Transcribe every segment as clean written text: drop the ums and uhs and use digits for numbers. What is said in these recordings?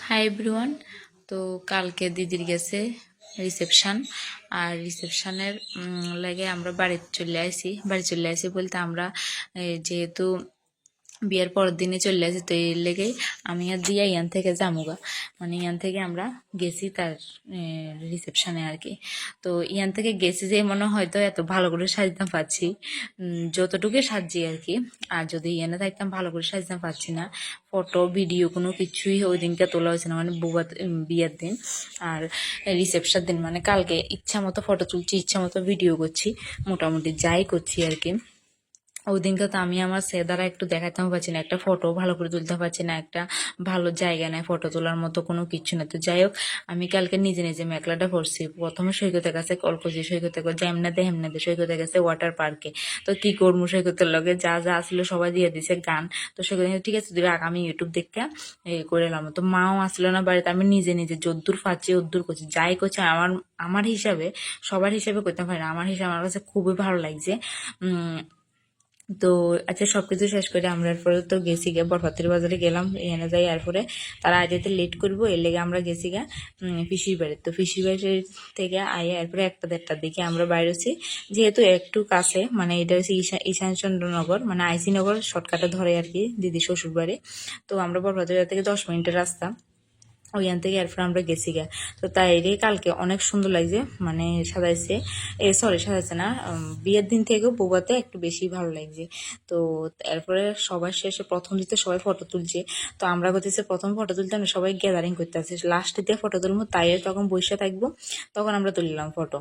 Hi everyone. তো কালকে দিদির গেছে রিসেপশন, আর রিসেপশনের লাগে আমরা বাড়ি চলে আসি বলতে আমরা যেহেতু বিয়ের পরের দিনে চলে আসি, তো এর লেগেই আমি আর দিয়া ইয়ান থেকে জামুগা, মানে ইয়ান থেকে আমরা গেছি তার রিসেপশনে আর কি। তো ইয়ান থেকে গেছি যে মনে হয়তো এত ভালো করে সাজতে পারছি, যতটুকু সাজি আর কি। আর যদি ইয়ানে থাকতাম ভালো করে সাজতে পারছি না, ফটো ভিডিও কোনো কিছুই ওই দিনকে তোলা হয়েছে না, মানে বিয়ের দিন আর রিসেপশন দিন, মানে কালকে ইচ্ছা মতো ফটো তুলছি, ইচ্ছা মতো ভিডিও করছি, মোটামুটি যাই করছি আর কি। ওই দিনকে তো আমি আমার সেদারা একটু দেখাতেও পারছি না, একটা ফটো ভালো করে তুলতে পারছি না, একটা ভালো জায়গা নেই ফটো তোলার মতো কোনো কিছু না। তো যাই হোক, আমি কালকে নিজে নিজে মেখলাটা করছি। প্রথমে সৈকতের কাছে কল করছি, সৈকতে যেমনাতে হেমনাতে সৈকতের কাছে ওয়াটার পার্কে। তো কি করবো, সৈকতের লগে যা যা আসলে সবাই দিয়ে দিছে গান। তো সৈকত ঠিক আছে তুই রাখ, আমি ইউটিউব দেখতে করে এলাম। তো মাও আসলো না বাড়িতে, আমি নিজে নিজে যদ্দূর পাচ্ছি ওদ্দূর করছি, যাই করছি আমার আমার হিসাবে, সবার হিসাবে করতে পারি না, আমার হিসাবে আমার কাছে খুবই ভালো লাগছে। তো আচ্ছা, সবকিছু শেষ করে আমরা এরপরে তো গেছি গে বরপাত্রী বাজারে গেলাম, এখানে যাই এরপরে তারা আইতে লেট করবো, এর লেগে আমরা গেছি গা পিসির বাড়ি। তো পিসির বাড়ি থেকে আইয়া এরপরে 1টা-1:30টার দিকে আমরা বাইরেছি, যেহেতু একটু কাছে, মানে এটা হচ্ছে ঈশানচন্দ্রনগর, মানে আইসি নগর শর্টকাটে ধরে আর কি দিদি শ্বশুর বাড়ি। তো আমরা বরপাত্রী থেকে 10 মিনিটের রাস্তা ওইখান থেকে এরপর আমরা গেছি গা। তো তাই রে কালকে অনেক সুন্দর লাগছে, মানে সাজাইছে, সাজাইছে না, বিয়ের দিন থেকেও বউবাতে একটু বেশি ভালো লাগছে। তো এরপরে সবার শেষে প্রথম দিতে সবাই ফটো তুলছে। তো আমরা করতেছি প্রথম ফটো তুলতে আমরা সবাই গ্যাদারিং করতে আসছি, লাস্টে দিয়ে ফটো তুলবো, তাই তখন বসে থাকবো, তখন আমরা তুললাম ফটো।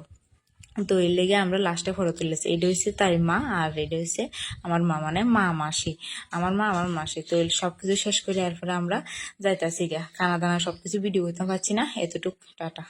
তো এর লেগে আমরা লাস্টে ফটো তুলেছি। এটা হচ্ছে তার মা, আর এটা হচ্ছে আমার মা, মানে মা মাসি, আমার মা আমার মাসি। তো সবকিছু শেষ করে এরপরে আমরা যাইতাছি গা, খানা দানা সবকিছু ভিডিও করতে পারছি না, এতটুকু, টাটা।